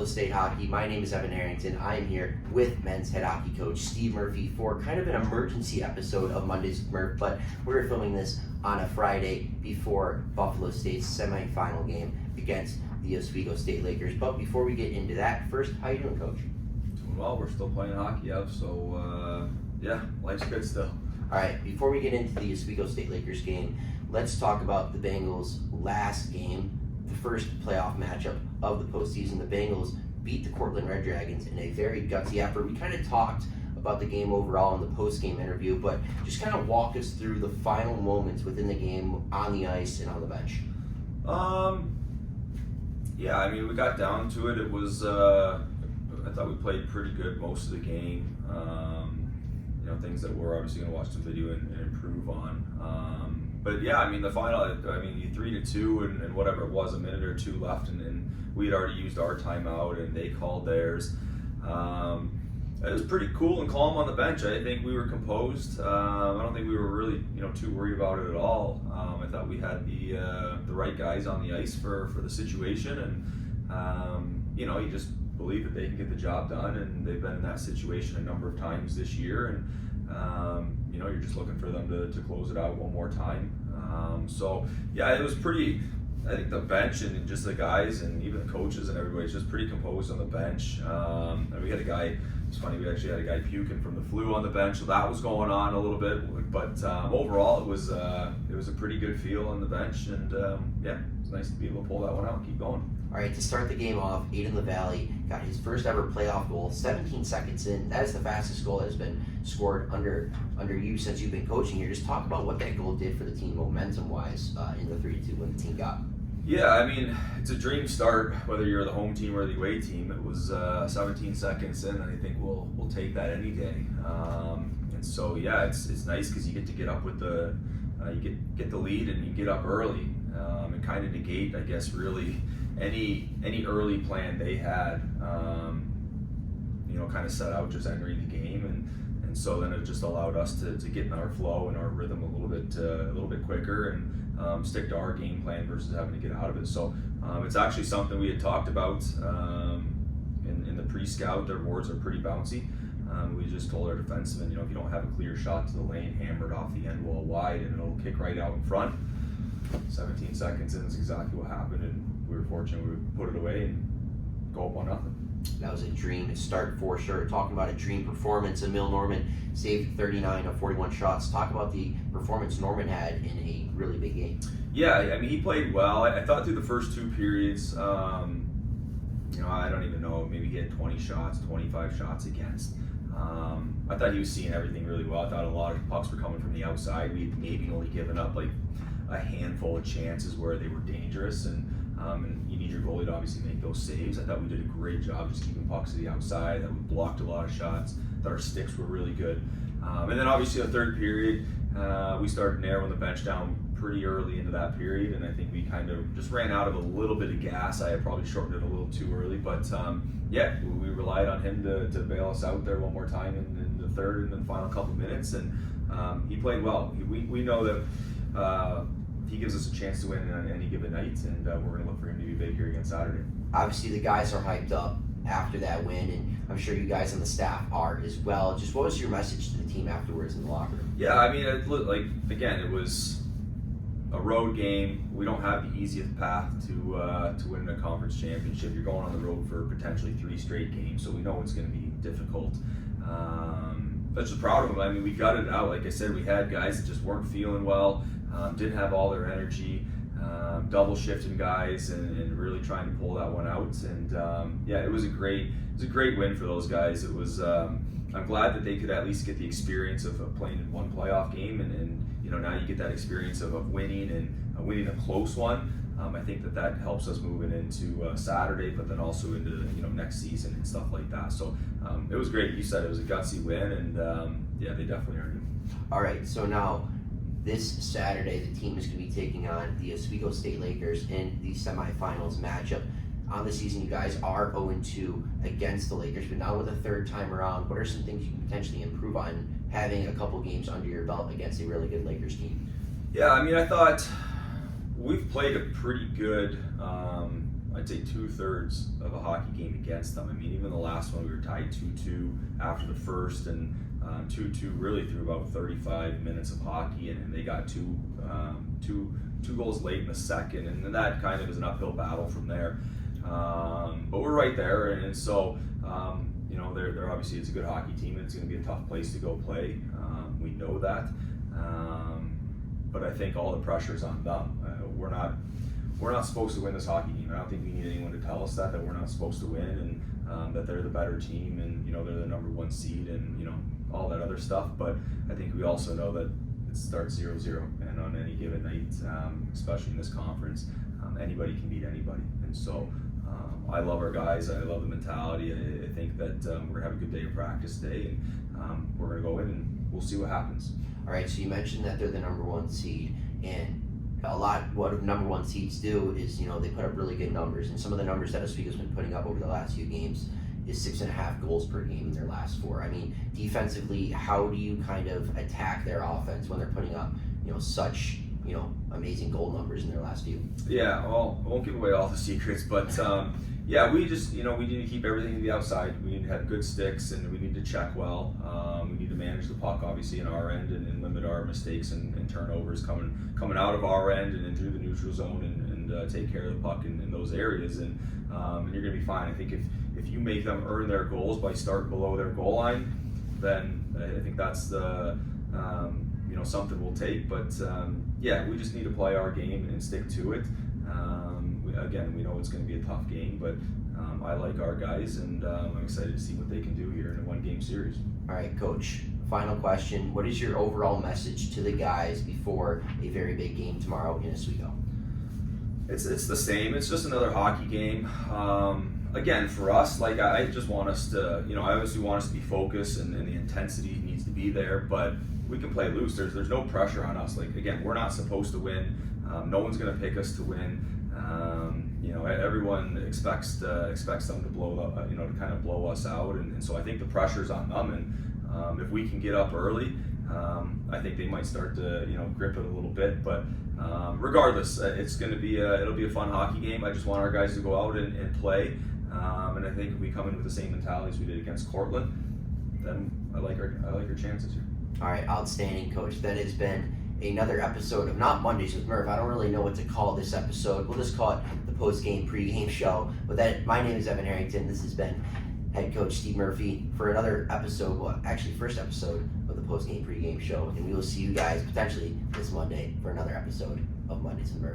Buffalo State Hockey. My name is Evan Harrington. I am here with men's head hockey coach Steve Murphy for kind of an emergency episode of Monday's Murph, but we're filming this on a Friday before Buffalo State's semifinal game against the Oswego State Lakers. But before we get into that, first, how you doing, Coach? Doing well. We're still playing hockey up, so yeah, life's good still. All right, before we get into the Oswego State Lakers game, let's talk about the Bengals' last game, the first playoff matchup of the postseason. The Bengals beat the Cortland Red Dragons in a very gutsy effort. We kind of talked about the game overall in the post-game interview, but just kind of walk us through the final moments within the game on the ice and on the bench. Yeah, I mean, we got down to it. It was, I thought we played pretty good most of the game. Things that we're obviously going to watch some video and improve on. But yeah, I mean, the final, you 3-2 and whatever it was, a minute or two left, and we had already used our timeout and they called theirs. It was pretty cool and calm on the bench. I think we were composed. I don't think we were really, too worried about it at all. I thought we had the right guys on the ice for the situation, and you just believe that they can get the job done, and they've been in that situation a number of times this year, and you're just looking for them to close it out one more time. So yeah, it was pretty. I think the bench and just the guys and even the coaches and everybody's just pretty composed on the bench. And we had a guy. It's funny, we actually had a guy puking from the flu on the bench, so that was going on a little bit. But overall, it was a pretty good feel on the bench, and yeah, it's nice to be able to pull that one out and keep going. All right, to start the game off, Aiden LaValle got his first ever playoff goal, 17 seconds in. That is the fastest goal that has been scored under you since you've been coaching here. Just talk about what that goal did for the team momentum-wise in the 3-2 when the team got. Yeah, I mean, it's a dream start, whether you're the home team or the away team. It was 17 seconds in, and I think we'll take that any day. And so, yeah, it's nice because you get to get up with you get the lead and you get up early and kind of negate, I guess, really any early plan they had. Kind of set out just entering the game, and so then it just allowed us to get in our flow and our rhythm a little bit quicker and stick to our game plan versus having to get out of it. So it's actually something we had talked about in the pre-scout. Their boards are pretty bouncy. We just told our defensemen, if you don't have a clear shot to the lane, hammer it off the end wall wide, and it'll kick right out in front. 17 seconds in is exactly what happened, and we were fortunate we put it away and go up 1-0. That was a dream start for sure. Talking about a dream performance, Emil Norman saved 39 of 41 shots. Talk about the performance Norman had in a really big game. Yeah, I mean, he played well. I thought through the first two periods, I don't even know, maybe he had 20 shots, 25 shots against. I thought he was seeing everything really well. I thought a lot of pucks were coming from the outside. We had maybe only given up like a handful of chances where they were dangerous, and you need your goalie to obviously make those saves. I thought we did a great job just keeping pucks to the outside. That we blocked a lot of shots. I thought our sticks were really good. And then obviously the third period, we started narrowing the bench down pretty early into that period, and I think we kind of just ran out of a little bit of gas. I had probably shortened it a little too early, but yeah, we relied on him to bail us out there one more time in the third and the final couple minutes, and he played well. We know that he gives us a chance to win on any given night, and we're going to look for him to be big here against Saturday. Obviously, the guys are hyped up after that win, and I'm sure you guys on the staff are as well. Just what was your message to the team afterwards in the locker room? Yeah, I mean, it was a road game. We don't have the easiest path to win a conference championship. You're going on the road for potentially 3 straight games, so we know it's going to be difficult. But just proud of them. I mean, we gutted it out. Like I said, we had guys that just weren't feeling well. Didn't have all their energy, double shifting guys, and really trying to pull that one out. And yeah, it was a great win for those guys. It was. I'm glad that they could at least get the experience of playing in one playoff game, and now you get that experience of winning and winning a close one. I think that helps us moving into Saturday, but then also into next season and stuff like that. So it was great. You said it was a gutsy win, and yeah, they definitely earned it. All right, so now this Saturday the team is going to be taking on the Oswego State Lakers in the semifinals matchup. On the season, you guys are 0-2 against the Lakers, but now with a third time around, what are some things you can potentially improve on having a couple games under your belt against a really good Lakers team? Yeah, I mean, I thought we've played a pretty good I'd say 2/3 of a hockey game against them. I mean, even the last one we were tied 2-2 after the first, and 2-2 really through about 35 minutes of hockey, and they got two goals late in the second, and then that kind of is an uphill battle from there. But we're right there, and so you know, they're obviously, it's a good hockey team, and it's going to be a tough place to go play. We know that, but I think all the pressure's on them. We're not supposed to win this hockey game. I don't think we need anyone to tell us that we're not supposed to win, and that they're the better team, and you know, they're the number 1 seed, and you know, all that other stuff. But I think we also know that it starts 0-0, and on any given night, especially in this conference, anybody can beat anybody. And so I love our guys. I love the mentality. I think that we're gonna have a good day of practice today, and we're gonna go in and we'll see what happens. All right. So you mentioned that they're the number 1 seed, and a lot what number 1 seeds do is, you know, they put up really good numbers, and some of the numbers that Oswego's been putting up over the last few games is 6.5 goals per game in their last 4. I mean, defensively, how do you kind of attack their offense when they're putting up, you know, such, you know, amazing goal numbers in their last few? Yeah, well, I won't give away all the secrets, but yeah, we just, you know, we need to keep everything to the outside. We need to have good sticks, and we need to check well. We need to manage the puck, obviously, in our end, and limit our mistakes and turnovers coming out of our end and into the neutral zone, and take care of the puck in those areas, and you're going to be fine. I think if you make them earn their goals by starting below their goal line, then I think that's the you know, something we'll take. But yeah, we just need to play our game and stick to it. Again, we know it's going to be a tough game, but I like our guys, and I'm excited to see what they can do here in a 1-game series. All right, Coach, final question. What is your overall message to the guys before a very big game tomorrow in Oswego? It's the same. It's just another hockey game. Again, for us, like, I just want us to, you know, I obviously want us to be focused, and the intensity needs to be there, but we can play loose. There's no pressure on us. Like, again, we're not supposed to win. No one's going to pick us to win. You know, everyone expects them to blow, you know, to kind of blow us out, and so I think the pressure's on them, and if we can get up early, I think they might start to, you know, grip it a little bit. But regardless, it's going to be it'll be a fun hockey game. I just want our guys to go out and play, and I think if we come in with the same mentality as we did against Cortland, then I like our chances here. All right, outstanding, Coach. That has been another episode of Not Mondays with Murph. I don't really know what to call this episode. We'll just call it the Postgame Pregame Show. But that, my name is Evan Harrington. This has been Head Coach Steve Murphy for another episode, well, actually first episode of the Postgame Pregame Show. And we will see you guys potentially this Monday for another episode of Mondays with Murph.